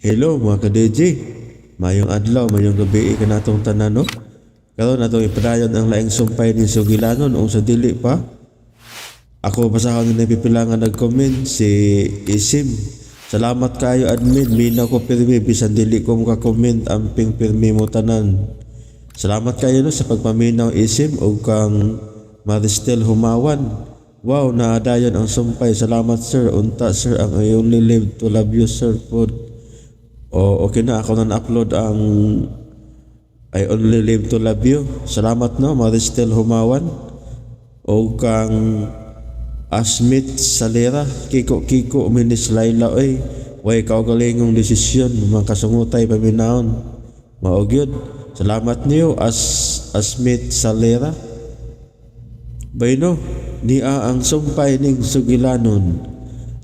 Hello mga ka-DJ. Mayong adlaw, mayong gabi ka natong tanan no. Karon natong ipadayon ang laing sumpay ni Sugilanon ung sa dili pa. Ako basahon ni pipilangan nag-comment si Isim. Salamat kayo admin, mina ko pirmi bisan dili ko maka-comment amping pirmi mo tanan. Salamat kayo no sa pagpaminaw Isim o kang Maristel Humawan. Wow, naadayon ang sumpay. Salamat sir. Unta sir, ang I only live to love you sir po. O okay na, ako na upload ang I only live to love you. Salamat no, Maristel Humawan. O kang Asmit Salera, Kiko Minis Laila, oy. Way kaugalingong desisyon, mga kasungutay paminaon. Maogyod. Salamat niyo, Asmit Salera. Bayno, niya ang sumpay ning Sugilanon.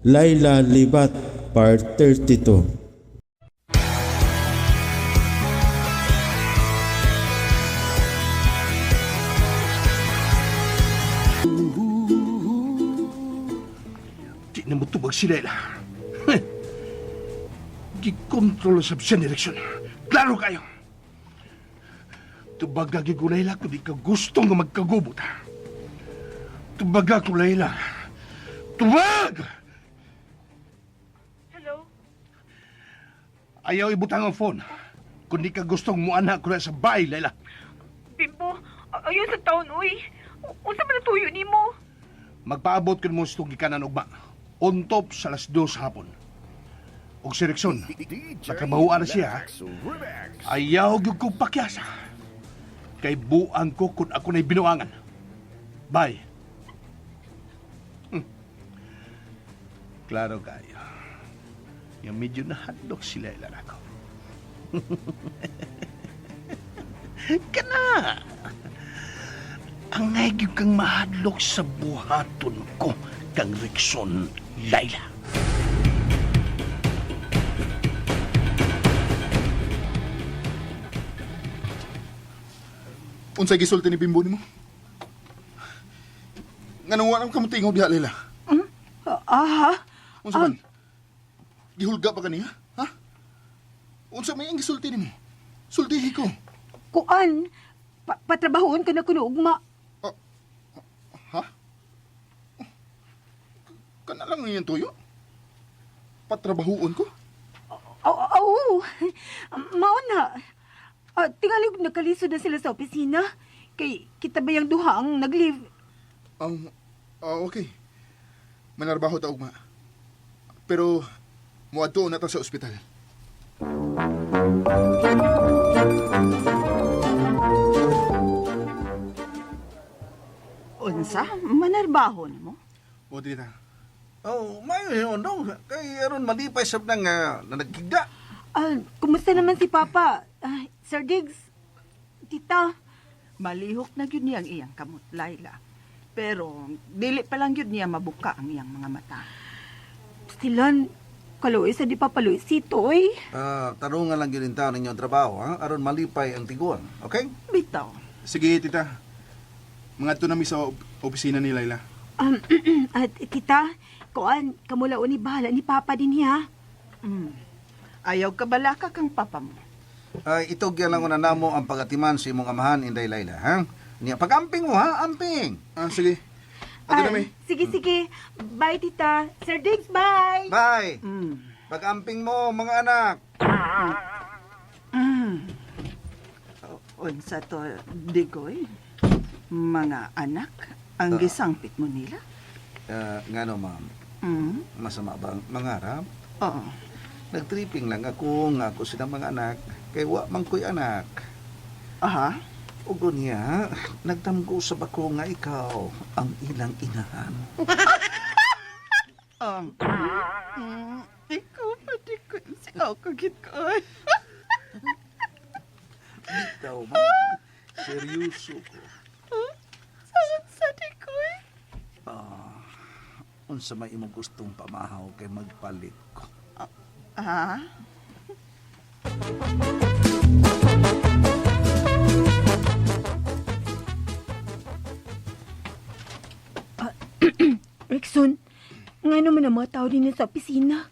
Laila Libat, Part 32. Di na matubag si Layla. Gikontrol sa siya direksyon. Klaro kayo. Tubag lagi ko, Layla, kung di ka gusto nga magkagubot. Tubag ako, Layla. Tubag! Hello? Ayaw ibutang ang phone. Kung di ka gustong muanak ko na sa bahay, Layla. Pimpo, ayaw sa taon, uy. Unsa man natuyo ni mo? Magpaabot ko mo sa gikanan ugma. On top sa alas 2 hapon. Og si Rexon, natrabahoan na siya. Ayaw gyud kong pakyasa. Kay buang ko kung ako na'y binuangan. Bye. Klaro kayo. Yung medyo nahadlok sila ilan ako. Kana! Ang nagyo kang mahadlok sa buhaton ko kang Rexon, Layla. Unsay gisulti ni Bimbo nimo? Nganong wa nang kamutingog diha, Layla? Unsa man? Gihulga pa kaniya? Ha? Unsa may ang gisulti nimo? Sultihi ko. Kuan, patrabahoon ka na kuno ugma. Ha? Kana lang yung tuyo? Patrabahoon ko? Oo, mao na. Tingali nakalisod na sila sa opisina. Kay kita ba yung duha ang nag-leave? Okay. Manarbaho ta ugma. Pero muadto na ta sa ospital. Unsa? Manarbaho na mo? O dita. Oh, may no. Kay aron malipay sab nang nanagkigda. Kumusta naman si Papa? Sir Diggs? Tita? Malihok na gyud niya ang iyang kamot, Layla. Pero dili pa lang gyud niya mabuka ang iyang mga mata. Silan, kaluoy sa di papaluoy si Toy. Tarungan lang gyud taon ninyong trabaho, ha? Aron malipay ang tiguan. Okay? Bitaw. Sige, tita. Mga nami sa opisina ni Layla. Tita, kuan, kamulaon ni bahala ni Papa din niya. Ayaw ka balaka kang papa mo. Ito gyud lang una namo ang pagatiman sa imong amahan inday Layla, ha? Niya pagamping mo, ha? Amping. Sige. Ato nami. Sige. Bye, Tita. Sir Diggs, bye! Bye. Pagamping mo mga anak. Unsa to, Digoy? Mga anak, ang gisangpit mo nila? Ngano, ma'am? Masama bang mangarap? Oo. Nagtripping lang ako nga ako silang mga anak. Kay wa man ko'y anak. Aha. Ugo niya, nagtamgo sa bako nga ikaw ang ilang inahan. Ikaw pa, Digoy. Sigaw ka, Gitkoy. Ikaw, ma'am. Seryoso ko. Sa Digoy. Unsa may imong gustong pamahaw kay magpalit ko. Ah? Rexon, nga naman ang mga tao din sa opisina.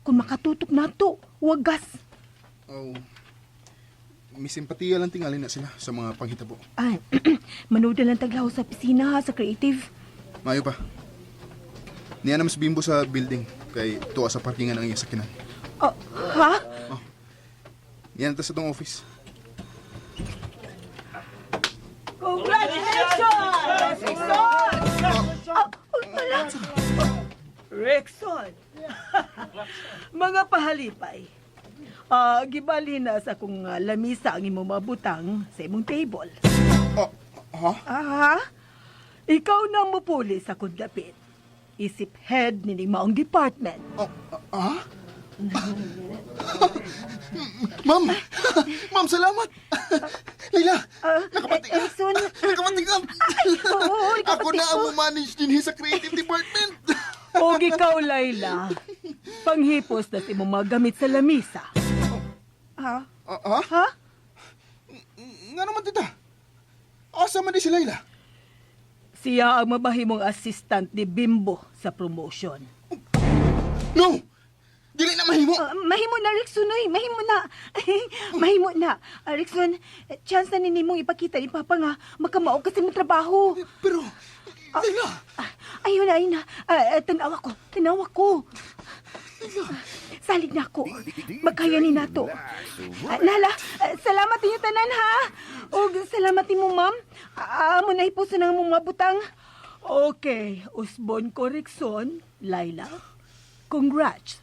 kung makatutok nato, wagas. Oh, may simpatiya lang tingali na sila sa mga panghitabo. Ay, manood na lang taglaw sa opisina ha, sa creative. Mayo pa. Niya naman si Bimbo sa building kay tuwa sa parkingan ang iyang sakinan. Ah, ha? Yan ta sa tong office. Rexon! Mga pahalipay, gibali na sa kung lamisa ang imong mabutang sa imong table. Ha? Aha, ikaw na mupuli sa kung dapit. Isip head ni maong department. Ma'am! Ma'am, salamat! Layla! Nakapatig ka! Erikson. Nakapatig ka! Oo, Ako na ang manage din sa creative department! O ikaw, Layla, panghipos na si imong mga gamit sa lamisa. Ha? Ha? Nga naman, tita. Asa man di si Layla? Siya ang mabahimong assistant ni Bimbo sa promotion. No! Dili na mahimo! Mahimo na, Erikson, oy. Mahimo na. Mahimo na. Erikson, chance na ninimong ipakita ni Papa nga makamao kasi mo trabaho. Pero, Layla! Ayun na. Tanawa ko. Salig na ako. Magkayanin na to. Nala, salamat ninyo tanan ha. O salamat mo, ma'am. Amo na ipuso ng mong mabutang. Okay, Usbon Correcson, Layla. Congrats.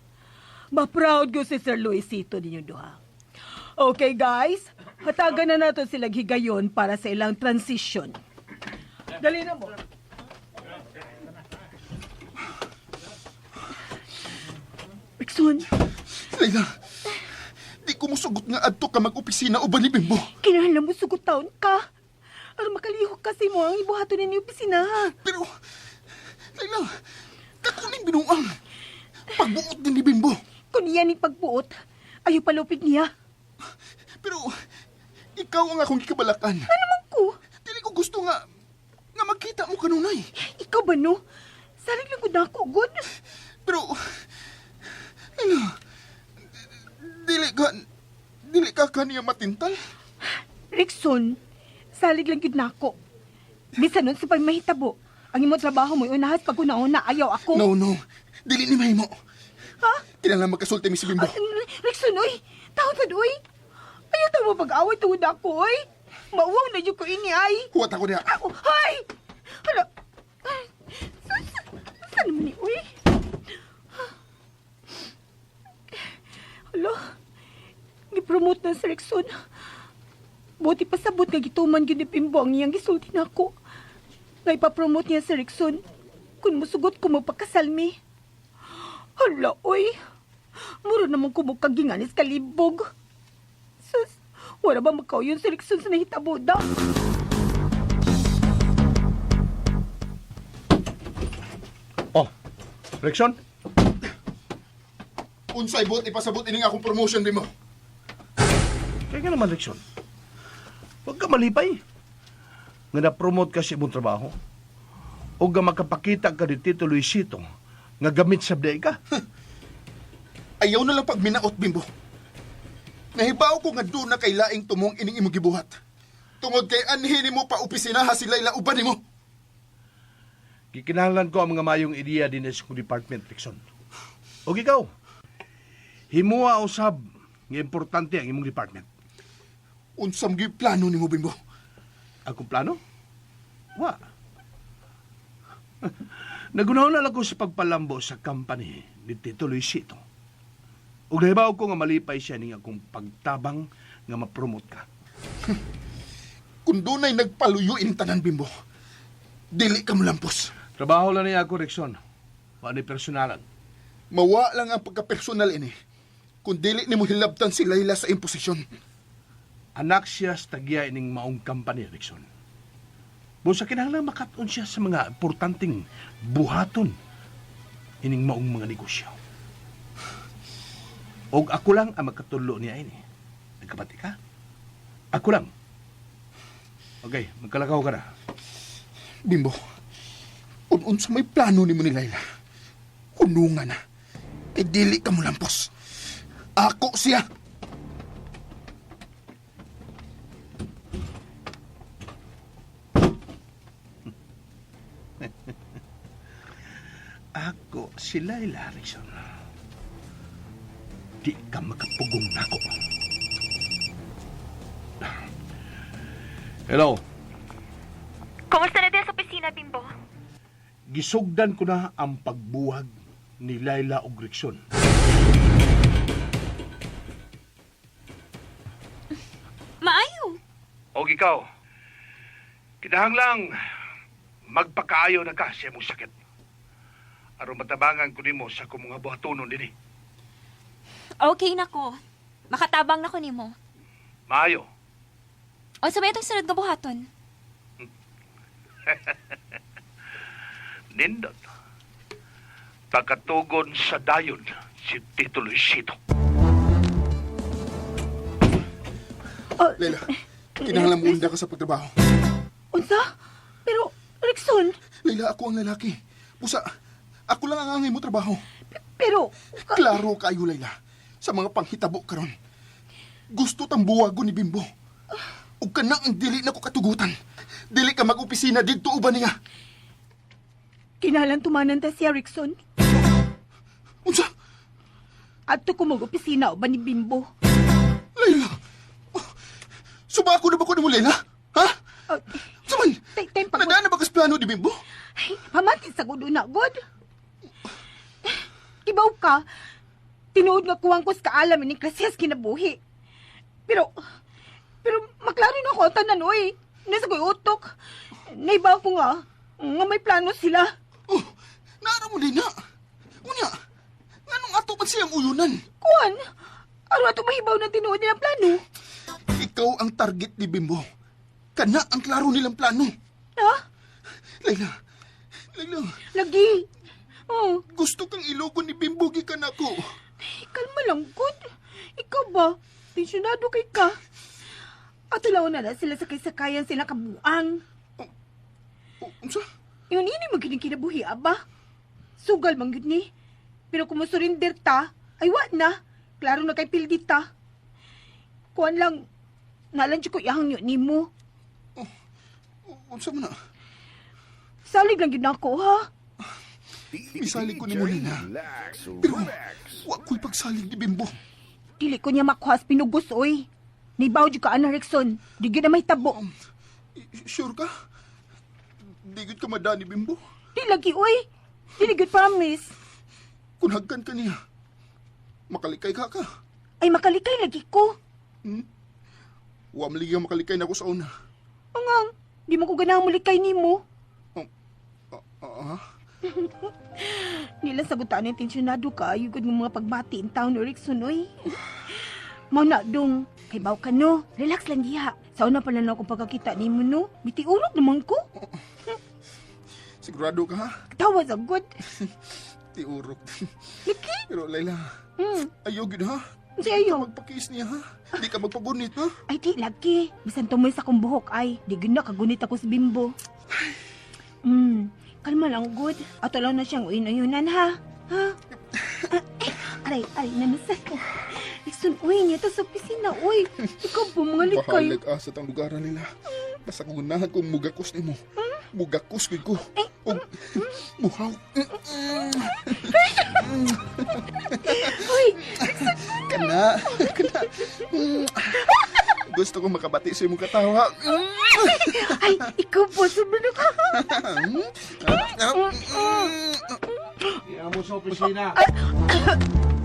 Ma-proud ko si Sir Luisito ninyo duha. Okay, guys. Hatagan na nato sila higayon para sa ilang transition. Dali na mo. Erikson, Layla, di ko musugot nga adto ka mag-opisina uban ni Bimbo. kinahanglan mo sugot taon ka. Aron makalihok kasi mo ang ibuhato ninyo opisina. Pero, Layla, kakuning binuang. Pagbuot din ni Bimbo. Kung iyan ang pagbuot, ayaw palupig niya. Pero, ikaw ang akong ikabalakan. Ano man ko? Dili ko gusto nga magkita mo kanunay. Ikaw ba no? Salig lang ko na ako, good. Pero, Layla, dili ka kaniya matintal. Rickson, salig lang yun na ako. Bisa nun sa pagmahitabo. Ang imo trabaho mo unahas pag una-una ayaw ako. No. Dili ni mahimo. Ha? Kinahanglan magkasulti mi si Bimbo. Rickson, oy! Tawad, oy! Ayaw tayo mo pag-away tungod ako, oy! Mauwang na yun ko ini, ay! Huwat ako niya. Ako, hay! Hala! Saan naman ni, oy? Hala! Gipromote na si Rickson. Buti pasabot nga gituman yun ni Bimbo ang iyang gisulti na ako. Nga ipapromote niya si Rickson. Kung musugot ko magpakasalmi. Hala, oy! Muro naman ko kaginganis kalibog. Sus, wala ba makaw yun si Rickson sa nahitabo daw? Oh, Rexon? Unsay buot ipasabot ining akong promotion Bimbo. Kaya nga naman, Rexon. Huwag ka malipay. Nga na-promote ka sa imong trabaho. O nga makapakita ka ni Tito Luisito nga gamit sa bday ka. Ayaw na lang pag minaot Bimbo. Nahibaw ko nga doon na kay laing tumong ining imong gibuhat. Tungod kay anhin mo pa opisinaha si Layla uban nimo. Kikinahanglan ko ang mga mayong ideya din sa department, Rexon. O ikaw, himuha usab nga importante ang imong department. Unsam gi plano nimo Bimbo? Akong plano? Wa. Nagunahon na lang ko sa pagpalambo sa company ni Tito Luisito. Ug nahibaw ko nga malipay siya ning akong pagtabang nga ma-promote ka. Kung dunay nagpaluyo ining tanan Bimbo, dili ka mulampos. Trabaho lang niya ako, Rexon. Wa ni personalan. Mawa lang ang pagka-personal ini. Kung dili nimo hilabtan si Layla sa imposisyon. Anak siya sa tagya ining maong company, Rexon. Busa kinahanglan makat-on siya sa mga importanteng buhaton ining maong mga negosyo. Og ako lang ang magkatulo niya ini. Nagkabati ka? Ako lang. Okay, magkalakaw ka na. Bimbo, unsa may plano nimo ni Layla? Unungan na. Kay dili ka mo lampos. Ako siya. Ako si Laila Harrison. Di ka makapugong nako. Hello. Kumusta na din sa opisina, Bimbo? Gisugdan ko na ang pagbuwag ni Laila og Rikson. Maayo. O ikaw, kinahanglang magpakaayo na ka sa imong sakit. Aron matabangan ko nimo sa akong mga buhatonon dinhi. Okay na ko. Makatabang na ko nimo. Maayo. O sa may itong sunod nga buhaton? Nindot. Pagkatugon sa dayon si Tito Luisito. Layla, kinahanglan mo unda ka sa pagtrabaho. Unsa? Pero, Rickson, Layla, ako ang lalaki. Pusa, ako lang ang angay mo trabaho. pero, Klaro kayo, Layla. Sa mga panghitabo karon. Gusto tang buwago ni Bimbo. Ug kana ang dili na ko katugutan. Dili ka mag-opisina didto uban niya. kinalang tumanan ta siya, Rickson. Unsa? Adto ko mag-opisina o ba ni Bimbo? Layla. Suba ako na ba ko ni mo, Layla? Ha? Uh, Saman, Tay pag... nadaan na ba kas plano ni Bimbo? Ay, pamati sa gudo na, God. Ibaw ka, tinuod nga kuwang ko sa kaalam ni Klasias kinabuhi. Pero maklaro na ako ang tanan, oy. Nasa ko'y utok. Naibaw ko nga may plano sila. Oh, naara mo, Layla. Unya, nganong ato man siyang uyunan? Kuwan, ano ato mahibaw ng tinuod nilang plano? Ikaw ang target ni Bimbo. Kana ang klaro nilang plano. Ha? Layla, Lagi. Oh, gusto kang ilogon ni Bimbo gikan ako. kalma lang, God. Ikaw ba? Tensyonado kay ka. At ulaw na sila sa kaysakayan sila kabuang. Unsa? Yun ini magining kinabuhi, aba. Sugal man yun ni. Pero kung masurinder ta, ay wa na. Klaro na kay pildita. Kuan lang, nalansi ko ihang yun ni mo. Unsa man na? Salig lang yun ako, ha? Misalig ko ni mo, Layla. Pero, wa ko'y pagsalig ni Bimbo. Dili ko niya makuhas pinugos, oy. Nibaw dyan ka, Ana Rickson. Di yun na may tabo. Sure ka? Di gud ka mada ni Bimbo? Di lagi, oy. Di good promise. Kung hagkan ka niya, makalikay ka ka. Ay makalikay lagi ko. Wa maligang makalikay na ako sa una. Angang, di mo ko ganang mulikay ni mo. Nila sagutan ng tensyonado ka, yugod ng mga pagbati in town ni Rickson, oy. Mau na dong, kay baw ka no, relax lang diha. Sa una pala na akong pagkakita ni mo no, biti urog naman ko. Sigurado ka, ha? Tawa sa good. Tiurok. Laki, Pero, Layla, ayaw gud, ha? si ayo. Magpakiis niya, ha? Di ka magpagunit, ha? Ay di lagi, bisan tumoy sa kong buhok ay, di gud na kagunit ako sa Bimbo. Kalma lang good. Ato lang na siyang uin-uyunan ha. Ha? Aray, nanasay ko. Rickson, uy, niya to sa opisina, uy. Ikaw po, mga likay. Bahalag asat ang lugaran nila. Basta kung unahan kong mugakos ni mo. Mugakos gud ko. O, muhaw. Uy, Kana. Gusto kong makabati sa imong katawa. ay, ikaw po, sumunod ka. Iyan mo sa opisina.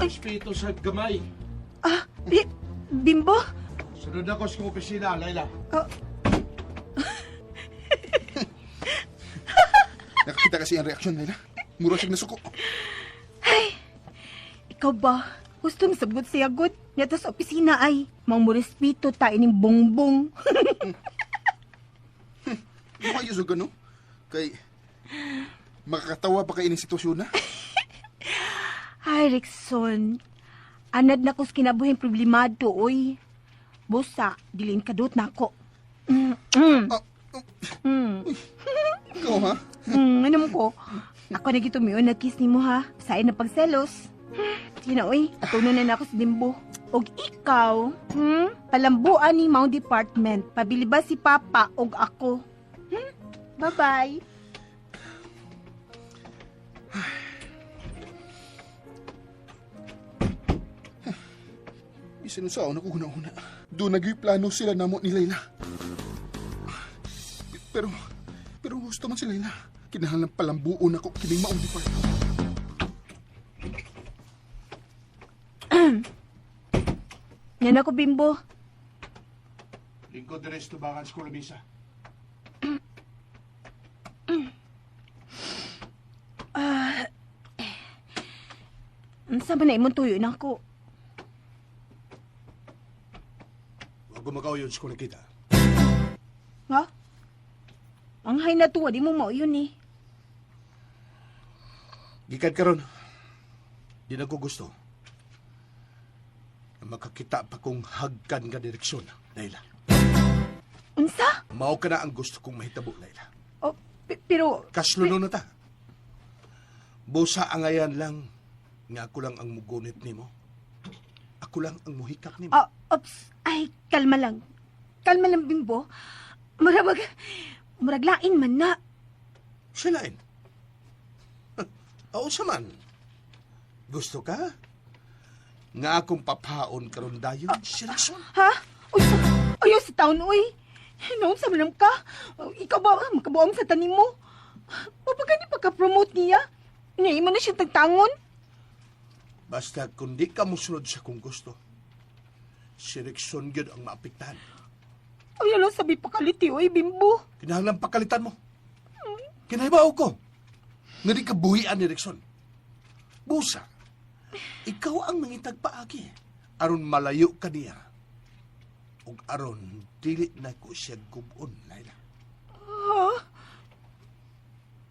Espiritu sa gamay. Bimbo? Sunod ako sa opisina, Layla. Nakakita kasi ang reaksyon nila. Mura siyang nasuko. Ikaw ba? Gusto mo sagot siya, good? Nito sa opisina ay, mang respeto tayo ng bongbong. Di ba yung gano? Kay, makakatawa pa kayo ng sitwasyon na? Ay, Rickson. Anad na ko sa kinabuhin problemado, oy. Busa, dilin kadot na ako. Ikaw, ha? Ano mo ko? Ako na gito miyon na kiss ni mo, ha? Sa'yo na pagselos. Sige na, uy. Atunan na ako sa Dimbo. Og ikaw, palambuan ni Mount Department. Pabili ba si Papa og ako? Bye-bye. Isinusaon ako una-una. Doon naging plano sila namo ni Layla. Pero gusto man si Layla. Kinahanglan palambuon ako kining Mount Department. Yan ako, Bimbo. Lingkod din sa tubangan sa Kulamisa. Saan ba na imong tuyo na ako? Huwag gumagaw yun sa kulang kita. Ha? Ang hay na tuwa, di mo mao yun eh. Gikan karon. Di na ko gusto. Na makakita pa kong hagkan nga direksyon, Layla. Unsa? Mao ka na ang gusto kong mahitabo, Layla. Oh, pero... Kasluno na ta. Busa angayan lang nga ako lang ang mugunit nimo. Ako lang ang muhikak nimo. Ops. Ay, kalma lang. Kalma lang, Bimbo. Muraglain man na. Silain. Oo sa man. Gusto ka? Nga akong papaon karon dayon seleksyon. Ha? Ayaw sa taon, uy. Noon sa manam ka. Ikaw ba makabuang sa tanim mo? Papagani pagka-promote niya? Inayi mo na siyang tagtangon? Basta kung di ka musunod sa kung gusto, seleksyon yun ang maapektahan. Ayaw lang sabi pakaliti, uy, Bimbo. Kinahanglan pakalitan mo. Kinahibaw ko. Nga di ka buhian ni Rexon. Busa, ikaw ang mangitag paagi. Aron malayo ka niya. Ug aron, dili na ko siya gubon, Layla.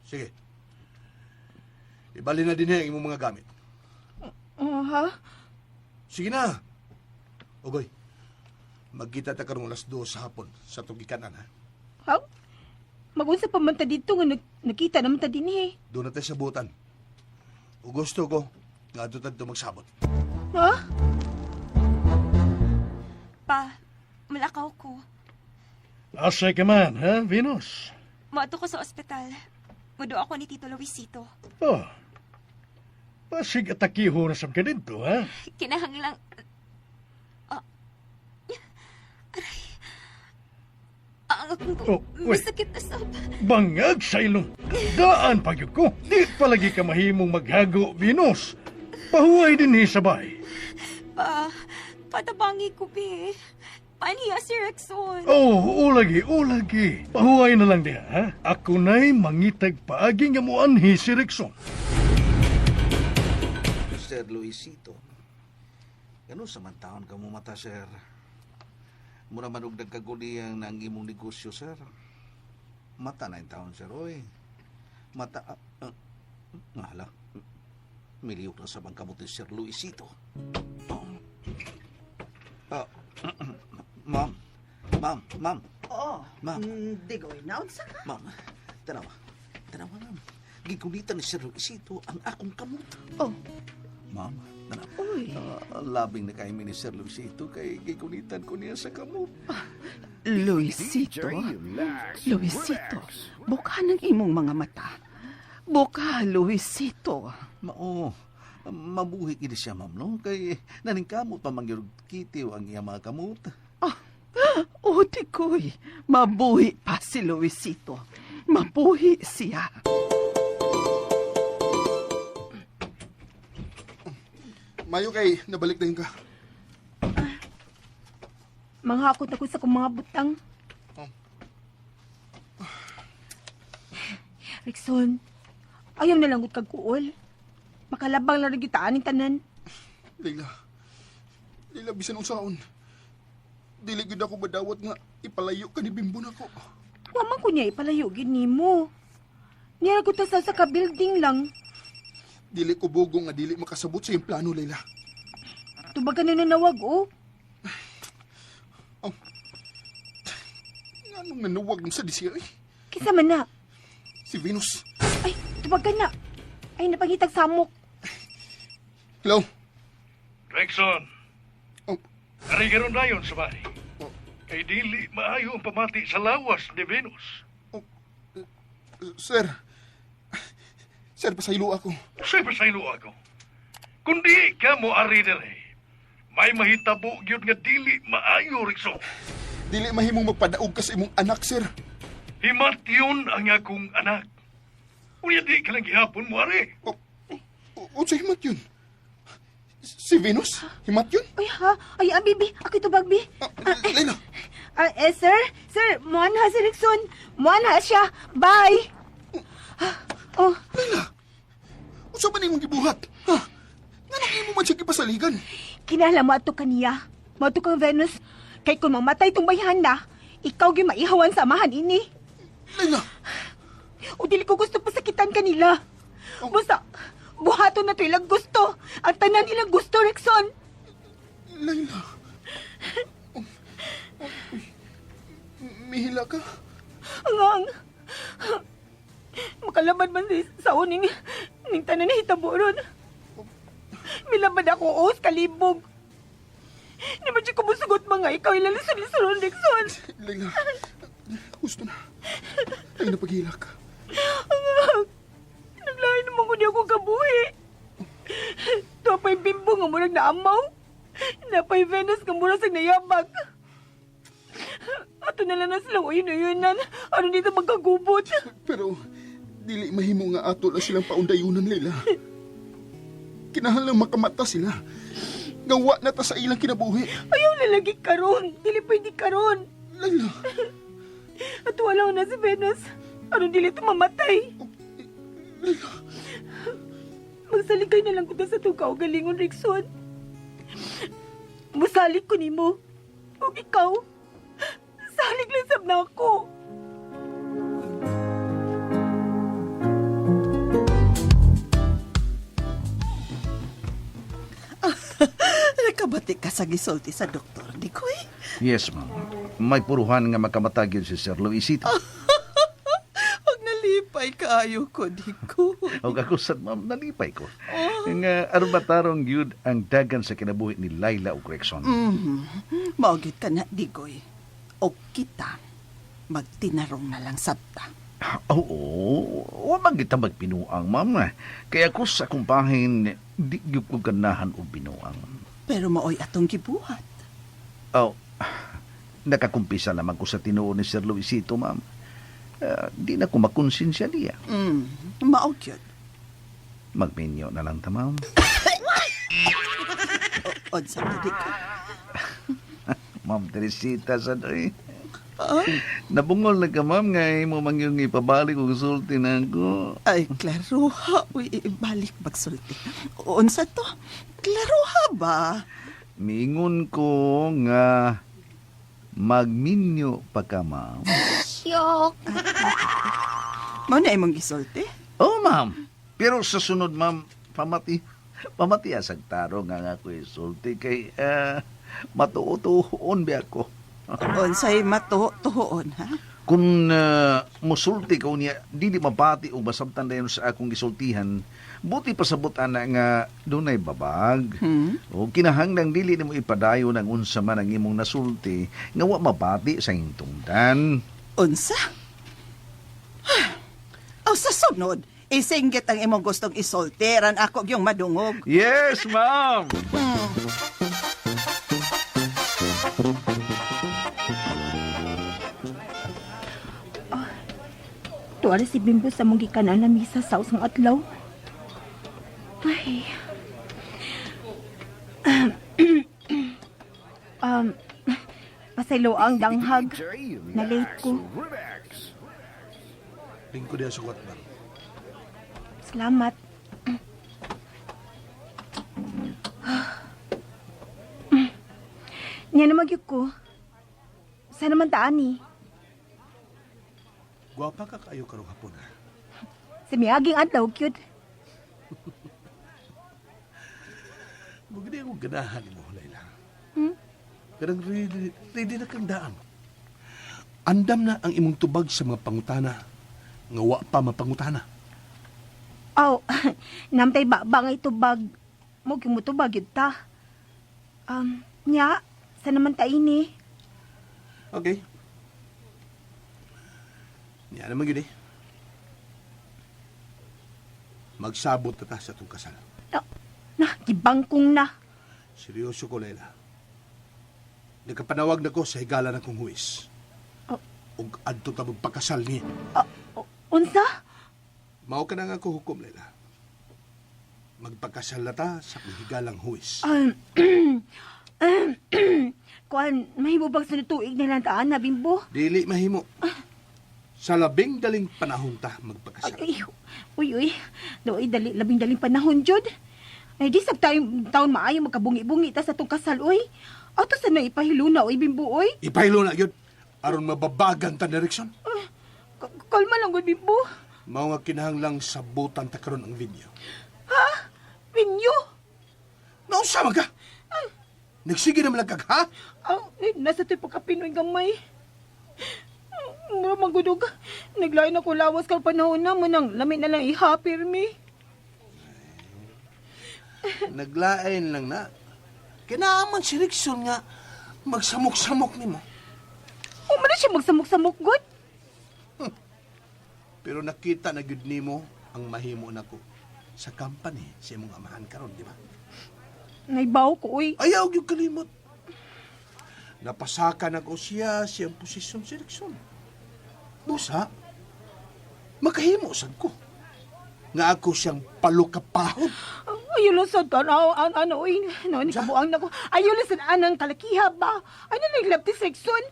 Sige. Ibali na din niya ang imong mga gamit. Ha? Sige na. Ugoy, magkita ta karong alas 2 sa hapon sa tugikanan, ha? Ha? Magunsa pa man ta dito nga nakita naman ta din eh. Doon na tayo sa butan. O gusto ko, nga doon tayo magsabot. Ha? Pa, malakaw ko. Asay ka man, ha, Venus? Maato ko sa ospital. Mudo ako ni Tito Luisito. Oh, pasig atakiho na sab ka dito, ha? Kinahanglang... Aray. Ang akong wait. masakit na sab. Bangag sa ilong. Daan pagyud ko. Di palagi ka mahimong maghago, Venus. Pahuway din ni sabay. Patabangi ko, be. Paaniya si Rexon. Oh, ulagi. Pahuway na lang diha, ha? Ako na'y mangitag paagi nga muanhi si Rexon. Sir Luisito. Gano'n samantaon ka mo mata, sir. Muna manug nagkaguliyang ng imong negosyo, sir. Mata na yung taon, sir, oy. Mata... Mahala. Miliyok na sa bangkamot ni Sir Luisito. Ma'am. Oo. Ma'am. Di ko inaunsa ka. Ma'am, tanawa, ma'am. Gigulitan ni Sir Luisito ang akong kamot. Oh. Ma'am, tanawa. Uy. Labing na kayo ni Sir Luisito kay gigulitan ko niya sa kamot. Luisito? Luisito, buka ng imong mga mata. Buka, Luisito. Mao, mabuhi gid siya, ma'am, no? Kay naningkamot pa mangyurog kitiw ang iya mga kamot. O, tikoy, mabuhi pa si Luisito. Mabuhi siya. Mayo kay, nabalik na yun ka. Manghakot ako sa kong mga butang. Rexon, ayaw na lang kag kuol. Makalabang lang nagitaan ng tanan. Layla, bisan usaon. Dili gid ako badawat nga ipalayo ka ni Bimbo nako. Waman ko niya ipalayo gini mo. Niya ko ta sa ka-building lang. Dili ko bugong nga dili makasabot sa iyong plano, Layla. Tubagan na nanawag, oh. Anong nanawag mo sa disya, eh? Kisa man na. Si Venus. Ay, tubagan na. Ay, napangitag samok. Hello? Rexon, Oh, narigaron na yun sa bari. Kay dili maayo ang pamati sa lawas ni Venus. sir. Sir, pasaylo ako. Siyempre sa ilo ako. Kundi ka mo ari dere, may mahitabo gyud nga dili maayo, Rexon. Dili mahimong magpadaog ka sa imong anak, sir. Himat yun ang akong anak. Unya di ka lang gihapon mo, ari. Unsa himat yun? Si Venus? Himat yun? Ay ha? Ay, bibi. Ako ito, Bagbi. Layla, Sir? Sir, muan ha si Rickson. Muan ha siya. Bye. Oh, unsa man imong gibuhat? Ha? Nga imo man siya gipasaligan. kinala mo ato kaniya. Mo ato kang Venus. Kay kung mamatay tong bayhan na, ikaw gi maihawan sa amahan ini. Layla, O dili ko gusto pasakitan kanila. Basta, buhaton na to ilang gusto. Ang tanan ilang gusto, Rickson. Layla. Mihila ka? Ang makalaban man sa uning ning tanan na hitabo ron. Milabad ako os kalibog. Di ba siya kumusugot mga ikaw ilalisod-lisod, Rickson? Layla, gusto na. Ay, napaghila ka. Naglain naman ko di ako kabuhi. Tapay bimbo nga murag naamaw. Napay Venus nga murag sa nayabag. Ato na lang na silang uyun-uyunan. Ano dito magkagubot? Pero, dili mahimo nga ato lang silang paundayunan, Layla. Kinahanglang makamata sila. Gawa na ta sa ilang kinabuhi. Ayaw lalagi karon. Dili pwede karon. Layla, At wala na si Venus. Ano dili ito mamatay? Magsaligay na lang ko sa tukaw galingon, Rickson. Musalig ko nimo. O ikaw, salig lang sab na ako. Nakabati ka sa gisulti sa doktor, di ko eh. Yes, ma'am. May puruhan nga makamatag yun si Sir Luisito. Huwag nalipay kaayo ko, di ko. O ako sad, ma'am, nalipay ko. Nga arubatarong yun ang dagan sa kinabuhi ni Layla o Gregson. Maugit ka na, di ko eh. O kita, magtinarong na lang sabta. Oo, wag kita magpinuang, ma'am. Kaya ako sa kumpahin, di gyud ko ganahan o binuang. Pero maoy atong gibuhat. Oh, nakakumpisa naman ko sa tinuon ni Sir Luisito, ma'am. Di na ko makonsensya niya. Maog yun. Magminyo na lang ta, ma'am. Odsa mo, di ko. Ma'am Teresita, sa doy. Nabungol na ka, ma'am, nga mo mangyong ipabalik o sulti na ako. Ay, klaro ha. Uy, ibalik magsulti. Unsa to? Klaro ha ba? Mingon ko nga magminyo pa ka, ma'am. Mo na imong gisulti? Oh, ma'am. Pero sa sunod, ma'am, pamati asag taro nga ako isulti kay matuo-tuon ba ako. Unsay matuhoon, ha? Kung musulti ko niya, di mapati o basabtan dayon sa akong gisultihan, buti pasabutan na nga dunay babag. O kinahanglang dili nimo ipadayo ng unsa man ang imong nasulti, nga wa mapati sa hintungdan. Unsa? O sa sunod, isinggit ang imong gustong isulti, ran ako yung madungog. Yes, ma'am! Tuwari si Bimbo sa mong gikanan na misa sa usang adlaw. Ay. Pasaylo ang danghag. Na-late ko. Lingko diya sugat man. Salamat. Niya na magyug ko. Sana man taani. Guwapa ka kayo karong hapon, ha? Si miaging adlaw, cute. Maganda yung ganahan mo, Layla. Kadang ready na kang daan. Andam na ang imong tubag sa mga pangutana. Ngawa pa mapangutana. Aw, namtay ba nga itubag. Mo mo tubag yun ta. Nya, sa naman tayo ni? Okay. Yan naman yun eh. Magsabot na ta sa itong kasal. Gibangkong na. Seryoso ko, Layla. Nagkapanawag na ko sa higala ng kong huwis. Ug adto ta magpakasal niya. Unsa? Mao ka na nga ko hukom, Layla. Magpakasal na ta sa higalang huwis. Kuan, mahimo bang sunod tuig na lang taan na, Bimbo? Dili mahimo. Sa labing daling panahon ta magpakasal. Uy. Doy, labing daling panahon, Jud. Ay, di sab taon maayo magkabungi-bungi ta sa tong kasal, uy. Ato sa na ipahilo na, uy, Bimbo, uy. Ipahilo na yun. Aron mababagan ta direksyon. Kalma lang, uy, Bimbo. Mao nga kinahanglang sabutan ta karon ang video. Ha? Minyo? Nausa man ka? Nagsige naman lang kag, ha? Nasa to'y pagkapinoy gamay. Mura magudog. Naglain ako lawas kang panahon na mo nang lamin na lang ihapir mi. Naglain lang na. Kinaaman si Rickson nga magsamok-samok ni mo. Umano siya magsamok-samok, God? Pero nakita na gyud nimo ang mahimo nako sa company sa imong amahan karon, di ba? Naibaw ko, uy. Ayaw gyud kalimot. Napasaka na ko siyang posisyon si Rickson. Busa, makahimo sad ko. Nga ako siyang palukapahon. Ayun lang sad ka, uy. Nikabuang na ko. Ayun lang sad anang kalakiha ba? Ano naglapti seksyon?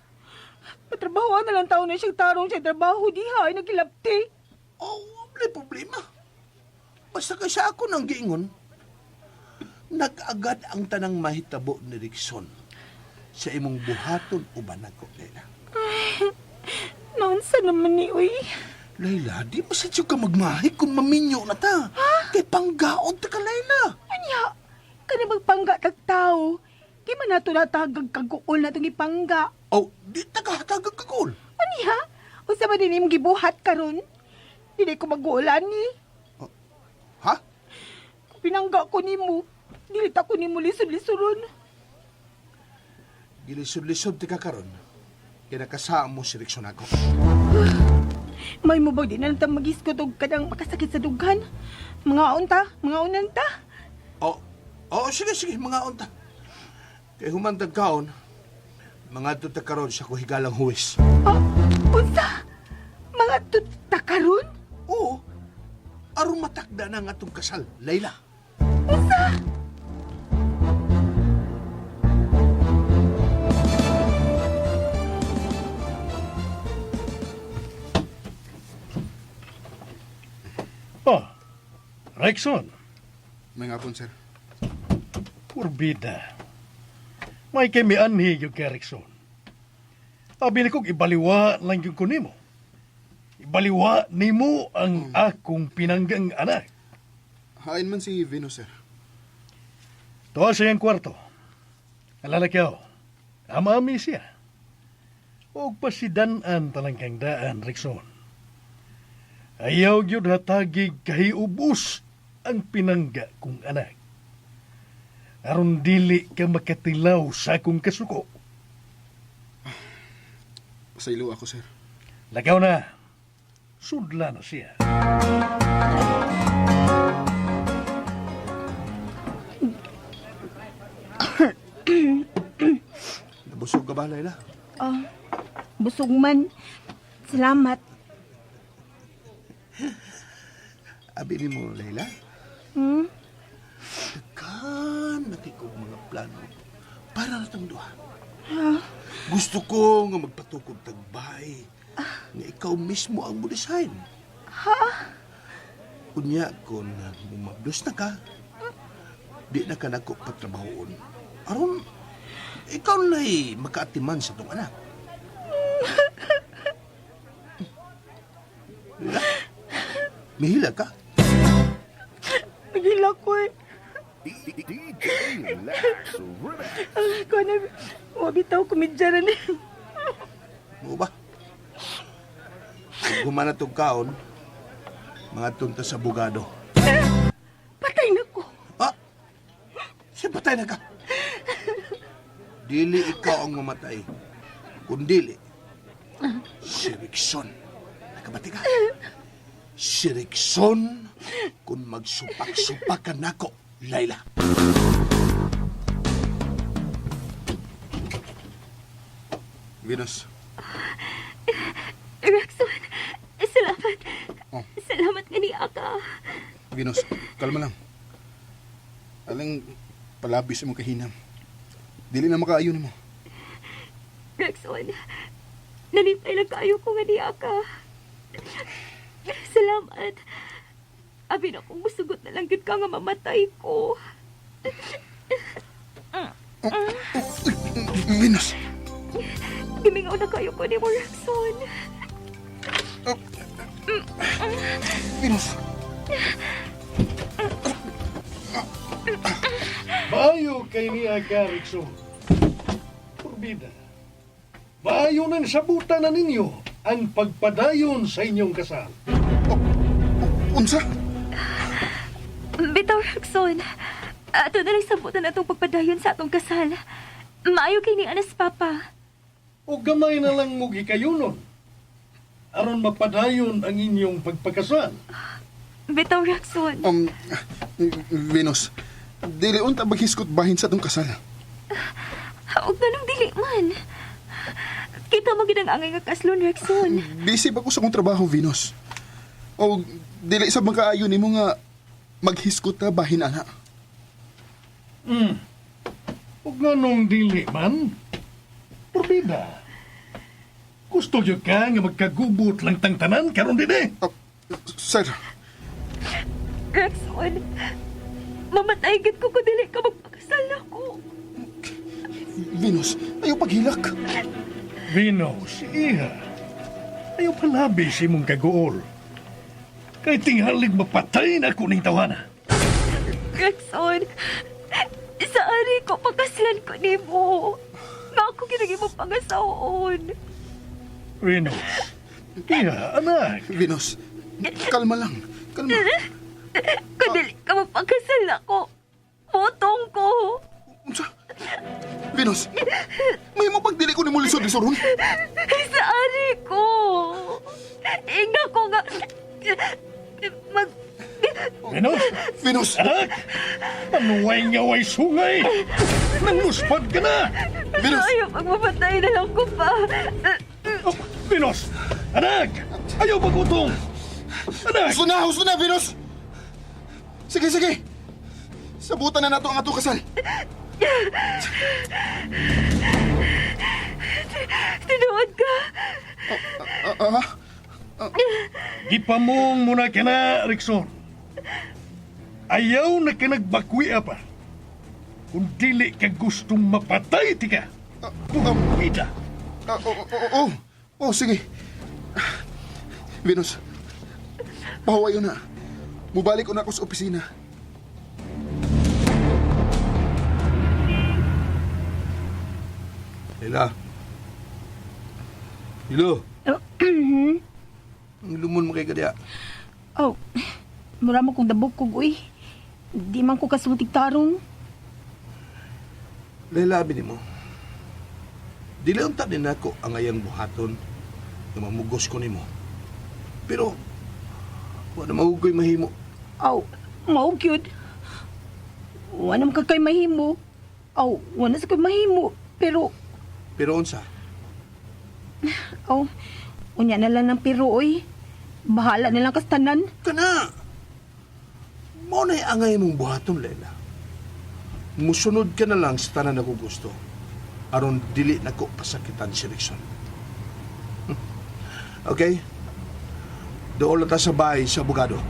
Patrabaho na lang taon na siyang tarong siya trabaho diha ay nagilapti. May problema. Basta kasi ako nang giingon, nag-agad ang tanang mahitabo ni Rickson sa imong buhaton uban ako, Layla. Naunsa naman ni, uy. Layla, di ba sadyo ka magmahay kung maminyo na ta? Kay panggaon ta ka, Layla. Anya, ka na magpangga tag tao. Di man nato natagag kaguol na itong ipangga. Di tagahatagag kagol. Anya, unsa ba din imong gibuhat karon? Dili ko maguulan ni. Ha? Pinangga ko nimo. Dili ta ko nimo lisod-lisoron. Gilisod-lisod ti ka karon. Kinakasaan mo si Rickson ako. May mo ba di na lang magiskot og kadang makasakit sa dughan? Mga unan ta. Sige, mga unta. Kay humantag kaon, mga tuta karon sa kuhigalang huwis. Unsa? Mga tutakaron? Oo. Aron matakda na nga itong kasal, Layla. Unsa? Rexon, May ngapon, sir. purbida. May kami anhi yung kay Rexon. Abi kong ibaliwa lang yung kunimo. Ibaliwa nimo ang akong pinanggang anak. Hain man si Venus, sir. Tuwa sa iyang kwarto. Alalakyaw, ama-ami siya. O pasidanan talang kang daan, Rexon. Ayaw yun hatagig kahiubos ang pinangga kong anak. Aron dili ka makatilaw sa akong kasuko. Pasaylo ako, sir. Lagaw na. Sudla na siya. Nabusog ka ba, Layla? Busog man. Salamat. Abi ni mo, Layla? Dagan nakikog mga plano para na itong duha. Gusto ko nga magpatukod tagbay nga ikaw mismo ang mo-design. Unya, kung bumablos na ka, di na ka nako patrabahoon. Aron, ikaw na'y makaatiman sa itong anak. Mihila ka? Nagila ko eh. Ko na, mabitaw kumidyaran eh. Mo ba? Kung gumana itong kaon, mga tunta sa bugado. Patay na ko. Siya patay na ka. dili ikaw ang mamatay. Kundili, si Rickson. Nakabati ka? Si Rickson kung magsupak-supak ka nako, Layla. Venus. Rexon, salamat. Oh. Salamat nga ni Aka. Venus, kalma lang. Alang palabis mo kahinam. Dili na makaayon mo. Rexon, nanipay lang kayo ko nga ni Aka. Salamat. Abi na kung musugot na lang yun ka nga mamatay ko. Venus. Gimingaw na kayo ko ni mo, Rexon. Venus. Maayo kay niya ka, Rickson. Purbida, maayo nang sabutan na ninyo ang pagpadayon sa inyong kasal. Unsa? Bitaw, Rexon. Ato na lang sabutan atong pagpadayon sa atong kasal. Maayo kay ni Anas Papa. O gamay na lang mo gikayunon aron mapadayon ang inyong pagpakasal. Bitaw, Rexon. Venus, dili unta maghiskot bahin sa tong kasal. Huwag na nang dili man. Kita mo ginang angay nga kaslon, Rexon. Busy ba ko sa kong trabaho, Venus? O dili sa magkaayo nimo nga maghiskot ta bahin ana. Huwag nga nung dili man. Purbida, gusto nyo ka nga magkagubot lang tang tanan karon din eh. Sir, Rexon, mamatay gid ko kung dili ka magpakasal ako. Venus, ayaw paghilak. Venus, iha. Ayaw palabi si mong kagool. Kay tinghalig mapatay na ko ning tawana. Rexon, sa ari ko pakaslan ko ni mo. Nga ako ginagi mo pangasaon. Venus, iha, anak. Venus, kalma lang. Kalma. Kung dili ka magpakasal ako, putong ko. Unsa? Venus, may mo pagdili ko ni mo lisod-lisoron? Sa ari ko. Ingna ko nga. Venus, Venus, anak. Manuway-ngaway sungay. Nanguspad ka na. Venus. Ayaw, magmamatay na lang ko pa. Oh, Venus, anak. Ayaw magutong. Anak. Husto na, Venus. Sige, sige. Sabutan na nato ang ato kasal. Tinuod ka. Gipamong muna ka na, Rickson. Ayaw na ka nagbakwi pa. Kung dili ka gustong mapatay, tika. Purbida. Sige. Venus, pahuwayo na. Mubalik ko na ako sa opisina. Layla. Hilo. Ang lumon mo kay kadya. Oh, mura mo kong dabog kog, uy. Di man ko kasultig tarong. Layla, abinin mo. Dili unta din ako ang ayang buhaton na mamugos ko nimo. Pero, wala mahugoy mahimo. Oh, mao gyud. Wala man kay mahimo. Oh, wala sa kay mahimo. Pero, Unsa? oh, unya na lang ng piro, uy. Bahala na lang kastanan. Kana! Mao na'y angay mong buhaton, Layla. Musunod ka na lang sa tanan ako gusto. Aron dili na ko pasakitan si Rickson. Okay? Doon lang ta sa bahay sa abogado.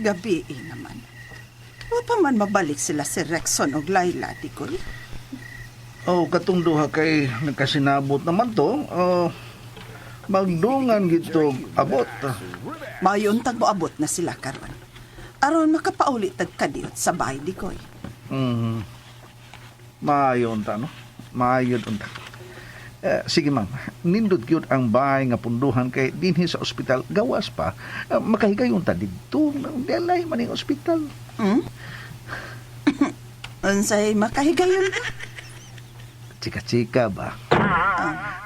Gabi naman. Wa pa man mabalik sila si Rexon o Layla, Dikoy. Oh, katong duha kay nagkasinabot naman to. Magdungan gito abot. Mayon tag moabot na sila karon. Aron makapauli tag kadiyot sa bahay, Dikoy. Maayon ta, no? Maayon unta. Sige ma'am, nindot gyud ang bahay nga punduhan kay dinhi sa ospital gawas pa. Makahigayon ta didto, dalay man ang ospital. Unsay makahigayon ka? Chika-chika ba?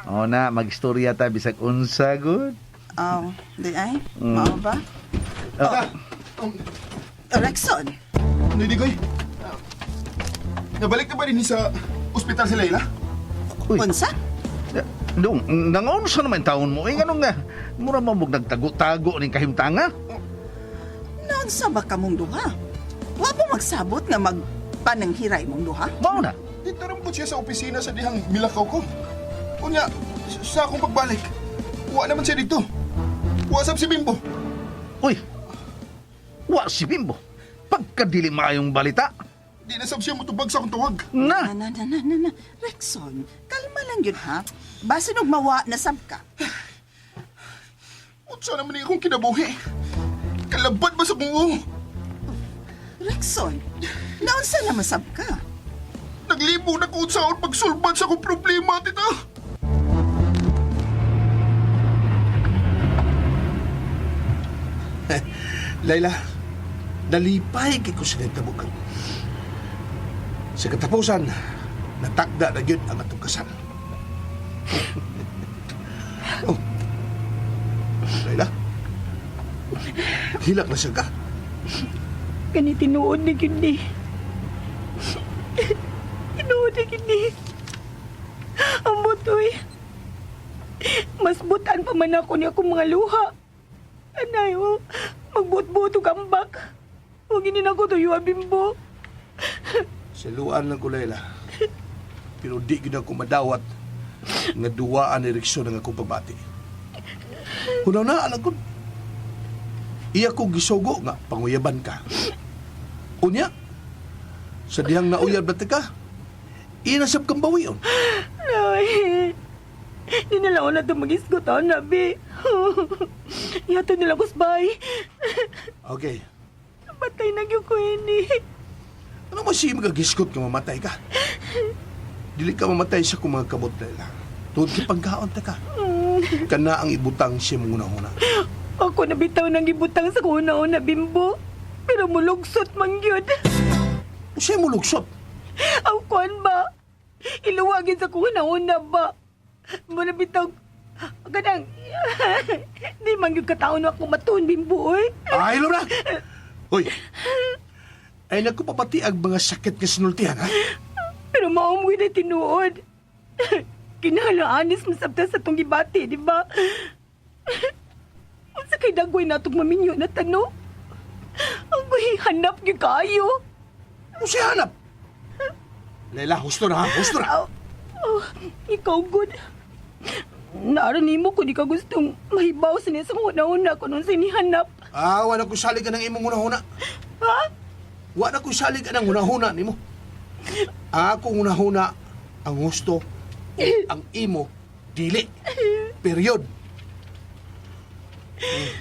O na, magistorya ta bisag unsa gud. Di ay? Mao ba? Rexon, Nidigoy, nabalik ka ba din sa ospital si Layla? Uy. unsa? Dong, nangunsa naman taon mo. Ganun nga, mura mo nagtago-tago ning kahimtanga. Naunsa ba ka mong duha? Wa mo magsabot nga magpananghiray mong duha? Mao na. Dito rin po siya sa opisina sa dihang milakaw ko. Kunya, sa akong pagbalik, wa naman siya dito. Wasap si Bimbo. Uy, wa si Bimbo. Pagkadili maayong balita. Di nasab siya mutubag sa akong tuwag. Na, Na. Rexon, kalma lang yun ha. Basta nung mawa na sab ka. Unsa naman akong kinabuhi. Kalabad ba sa bungo? Rexon, naunsa na masab ka? Naglibo na kung saan pagsulbad sa akong problema, tita. Layla, nalipay kay ko sa nagtabukan. Sa katapusan, natakda na yun ang atong kasal. Oh. Layla, hilak na siya ka. Kani tinuod ni gini. Tinuod ni gini. Ang butoy. Mas butan pa man ako ni akong mga luha. Anay, magbut-buto kambak. Huwag inin ako tuyo, Bimbo. Saluan lang ko, Layla. Pero di gina ko madawat nga duwaan ni Rexon ang akong pabati. Kunaw na, alam ko. Iya ko gisugo nga panguyaban ka. Unya, sa dihang nauyab na ka, inasap kang bawion. Ay, di na lang ako na ito mag-isgot, nabi. Yato nila ko sabay. Okay. Patay na yung ko ini. Ano mo siya magagiskot nga mamatay ka? Dili ka mamatay sa kung mga kamot, Layla. Tuod ki pagkaon ta ka. Kana ang ibutang siya mong una-una. Ako nabitaw ng ibutang sa kuna-una, Bimbo. Pero mulugsot man yun. Siya mo lugsot. Ang kuwan ba? Iluwagin sa kuna-una ba? Muna bitaw. Ganang. Di man yung kataon ako matuon, Bimbo, eh. Ay, Laura! Hoy! Ay, nagkupapati ang mga sakit nga sinultihan, ha? Pero maumoy na tinuod. Kinahalahanis masabta sa tong gibati, di ba? Unsa kay dagway natong maminyo na tano? Ang hanap gyud kayo. Ano siya hanap? Layla, husto na, ha? Husto na! Ikaw, good. Naaran mo kung di ka gustong mahibaw sa niya sa una-una kung nung sinihanap. Wala ko salig ka ng imong una-una. Ha? Wala ko salig ka ng una-una ni mo. Ako una-una ang husto o ang imo dili. Period.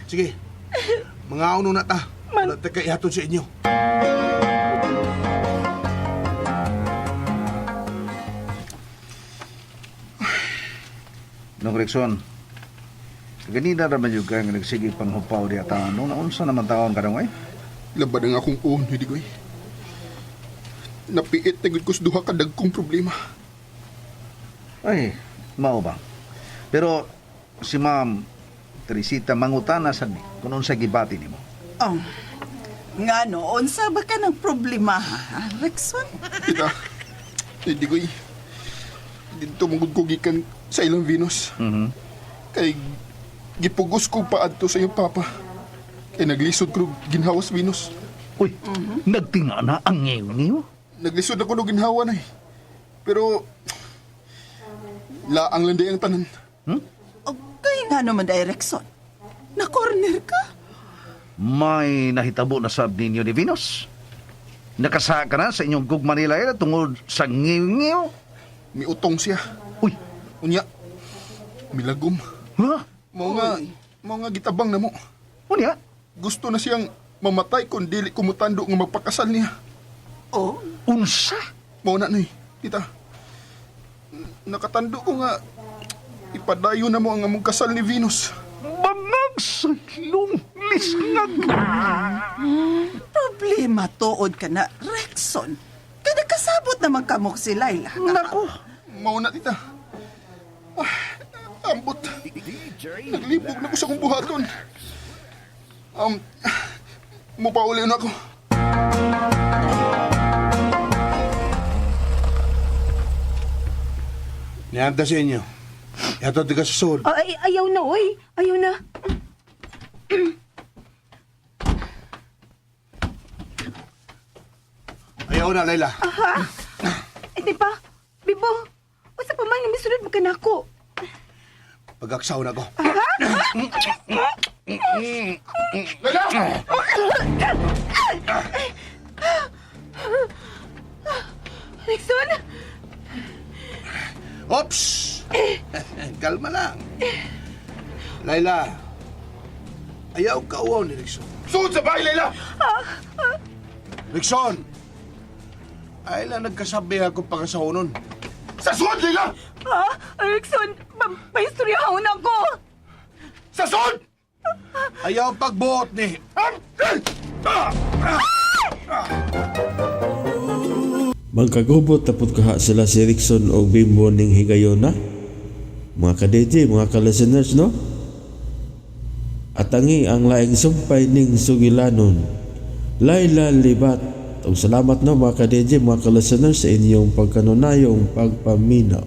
Sige. Mga uno na ta. Wala ta kaihatod sa inyo. Nung Rexon, ganina naman yung kang nagsige panghupaw di taon. Nung naunsa naman taon ka nang, Labad ang akong uon, Nidigoy. Napiit na gud ko sa duha ka dagkong problema. Ay, mao ba? Pero si Ma'am Teresita mangutana sad ni kung unsa gibati nimo. Oh, nga no, unsa ba ka ng problema, ha, Rexon? Tita, Nidigoy, dito mong ko gikan sa ilang Venus. Kay gipugos ko pa adto sa iyong papa. Kay naglisod ko ginhawas Venus. Uy, nagtinga na ang ngiw-ngiw. Naglisod ako no ginhawa na eh. Pero laang landay ang tanan. O kaya nga naman, Rexon. Na-corner ka? May nahitabo na sab ninyo ni Venus. Nakasa ka na sa inyong gugma nila tungod sa ngiw-ngiw. May utong siya. Uy, Unya, milagom. ha? Mga nga gitabang na mo. Unya? Gusto na siyang mamatay kung dili kumutando nga magpakasal niya. Unsa? Mao na noy, tita. Nakatando ko nga ipadayon na mo ang among kasal ni Venus. Bangag sa ilong lisngag. Problema tuod ka na, Rexon. Kaya nagkasabot naman kamok si Laila. Nako, Mauna tita. Ambot. Naglibog na ko sa kong buhaton. Mupauli na ako. Nihanda sa inyo. Yato di ka susod. Ayaw na, oy. Ayaw na. Ayaw na, Layla. Di ba? Bibong, usa pa man yung misunod mo ka na ako. Pagkaksaw na ko. Rexon? Ops! Kalma lang. Layla, ayaw ka uwaw ni Rixon. Suot sa bahay, Layla! Rixon! Ay lang nagkasabi ako pagkasahunon. Sa suot, Layla! Rexon, paistoryahan ako. Sa suot! Ayaw pagbuot ni. Magkagubot tapos kaha sila si Rickson o Bimbo ning higayona. Mga ka-DJ, mga ka-listeners, no? At tangi ang laing sumpay ning sugilanon. Layla Libat. O salamat no mga ka-DJ, mga ka-listeners sa inyong pagkanunayong pagpaminaw.